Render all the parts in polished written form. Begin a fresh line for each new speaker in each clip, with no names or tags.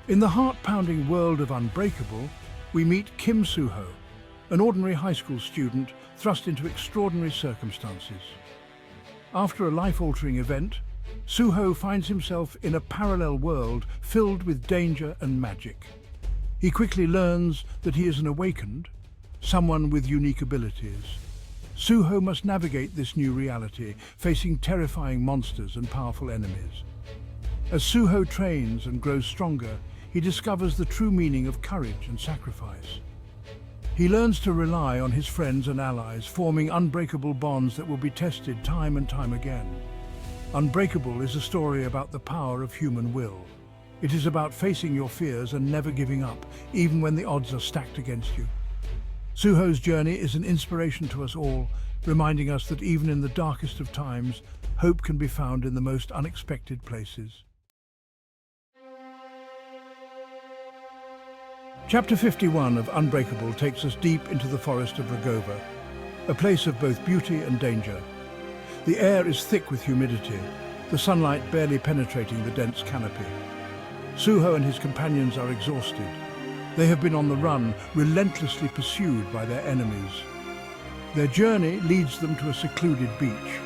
In the heart-pounding world of Unbreakable, we meet Kim Suho, an ordinary high school student thrust into extraordinary circumstances. After a life-altering event, Suho finds himself in a parallel world filled with danger and magic. He quickly learns that he is an awakened, someone with unique abilities. Suho must navigate this new reality, facing terrifying monsters and powerful enemies. As Suho trains and grows stronger, he discovers the true meaning of courage and sacrifice. He learns to rely on his friends and allies, forming unbreakable bonds that will be tested time and time again. Unbreakable is a story about the power of human will. It is about facing your fears and never giving up, even when the odds are stacked against you. Suho's journey is an inspiration to us all, reminding us that even in the darkest of times, hope can be found in the most unexpected places. Chapter 51 of Unbreakable takes us deep into the forest of Ragova, a place of both beauty and danger. The air is thick with humidity, the sunlight barely penetrating the dense canopy. Suho and his companions are exhausted. They have been on the run, relentlessly pursued by their enemies. Their journey leads them to a secluded beach.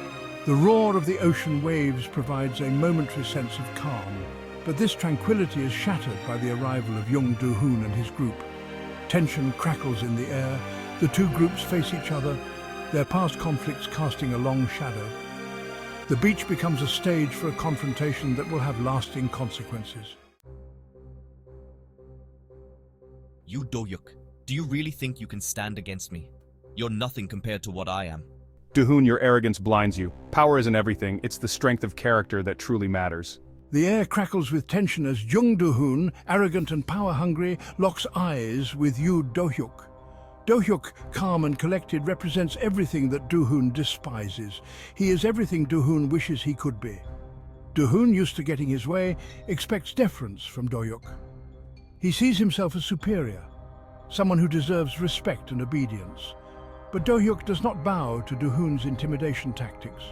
The roar of the ocean waves provides a momentary sense of calm, but this tranquility is shattered by the arrival of young Do-hoon and his group. Tension crackles in the air. The two groups face each other, their past conflicts casting a long shadow. The beach becomes a stage for a confrontation that will have lasting consequences.
You Do-hyuk, do you really think you can stand against me? You're nothing compared to what I am.
Do-hoon, your arrogance blinds you. Power isn't everything, it's the strength of character that truly matters.
The air crackles with tension as Jung Do-hoon, arrogant and power-hungry, locks eyes with Yoo Do-hyuk. Do-hyuk, calm and collected, represents everything that Do-hoon despises. He is everything Do-hoon wishes he could be. Do-hoon, used to getting his way, expects deference from Do-hyuk. He sees himself as superior, someone who deserves respect and obedience. But Do-hyuk does not bow to Do-hoon's intimidation tactics.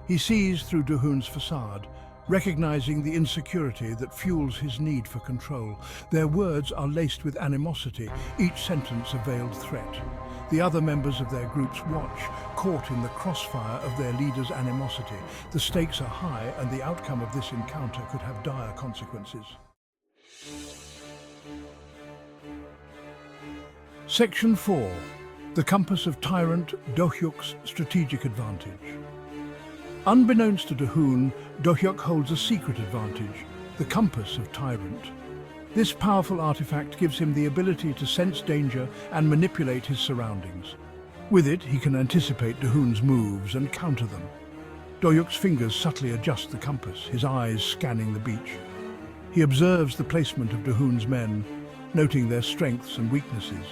He sees through Do-hoon's facade, recognizing the insecurity that fuels his need for control. Their words are laced with animosity, each sentence a veiled threat. The other members of their groups watch, caught in the crossfire of their leader's animosity. The stakes are high, and the outcome of this encounter could have dire consequences. Section 4. The Compass of Tyrant Do-hyuk's Strategic Advantage. Unbeknownst to Do-hoon, Do-hyuk holds a secret advantage, the Compass of Tyrant. This powerful artifact gives him the ability to sense danger and manipulate his surroundings. With it, he can anticipate Do-hoon's moves and counter them. Do-hyuk's fingers subtly adjust the compass, his eyes scanning the beach. He observes the placement of Do-hoon's men, noting their strengths and weaknesses.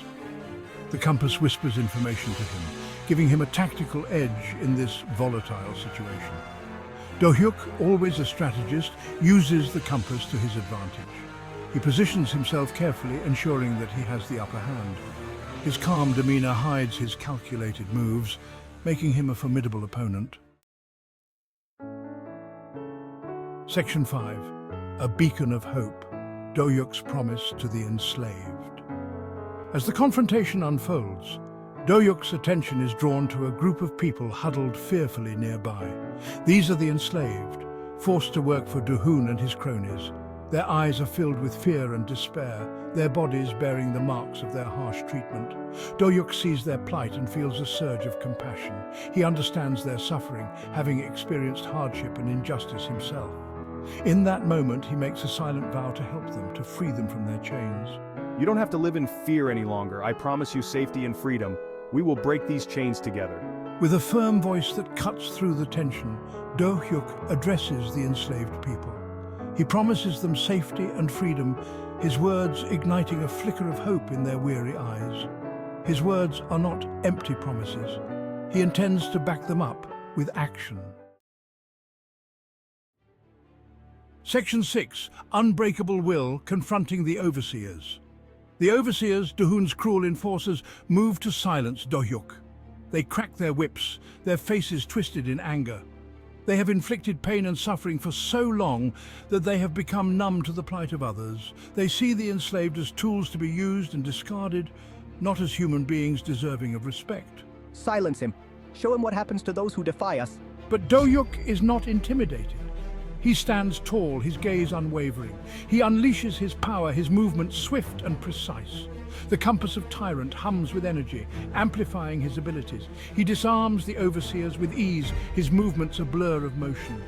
The compass whispers information to him, giving him a tactical edge in this volatile situation. Do-hyuk, always a strategist, uses the compass to his advantage. He positions himself carefully, ensuring that he has the upper hand. His calm demeanor hides his calculated moves, making him a formidable opponent. Section 5. A Beacon of Hope. Do-hyuk's Promise to the Enslaved. As the confrontation unfolds, Do-hyuk's attention is drawn to a group of people huddled fearfully nearby. These are the enslaved, forced to work for Do-hoon and his cronies. Their eyes are filled with fear and despair, their bodies bearing the marks of their harsh treatment. Do-hyuk sees their plight and feels a surge of compassion. He understands their suffering, having experienced hardship and injustice himself. In that moment, he makes a silent vow to help them, to free them from their chains.
You don't have to live in fear any longer. I promise you safety and freedom. We will break these chains together.
With a firm voice that cuts through the tension, Do-hyuk addresses the enslaved people. He promises them safety and freedom, his words igniting a flicker of hope in their weary eyes. His words are not empty promises. He intends to back them up with action. Section 6. Unbreakable Will confronting the Overseers. The Overseers, Do-hoon's cruel enforcers, move to silence Do-hyuk. They crack their whips, their faces twisted in anger. They have inflicted pain and suffering for so long that they have become numb to the plight of others. They see the enslaved as tools to be used and discarded, not as human beings deserving of respect.
Silence him. Show him what happens to those who defy us.
But Doyuk is not intimidated. He stands tall, his gaze unwavering. He unleashes his power, his movements swift and precise. The compass of Tyrant hums with energy, amplifying his abilities. He disarms the overseers with ease, his movements a blur of motion.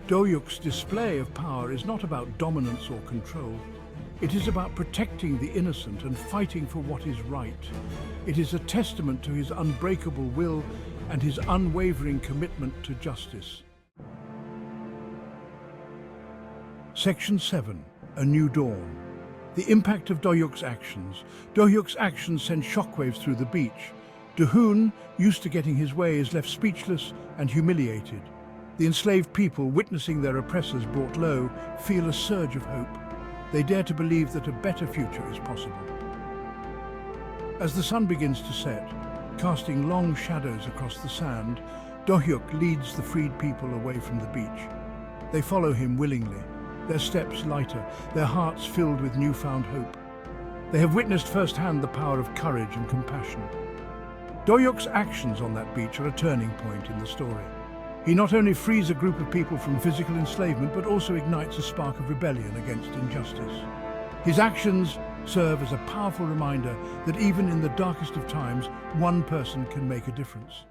Doyuk's display of power is not about dominance or control. It is about protecting the innocent and fighting for what is right. It is a testament to his unbreakable will and his unwavering commitment to justice. Section 7. A New Dawn. The impact of Doyuk's actions. Doyuk's actions send shockwaves through the beach. Dohoon, used to getting his way, is left speechless and humiliated. The enslaved people, witnessing their oppressors brought low, feel a surge of hope. They dare to believe that a better future is possible. As the sun begins to set, casting long shadows across the sand, Dohyuk leads the freed people away from the beach. They follow him willingly, their steps lighter, their hearts filled with newfound hope. They have witnessed firsthand the power of courage and compassion. Doyuk's actions on that beach are a turning point in the story. He not only frees a group of people from physical enslavement, but also ignites a spark of rebellion against injustice. His actions serve as a powerful reminder that even in the darkest of times, one person can make a difference.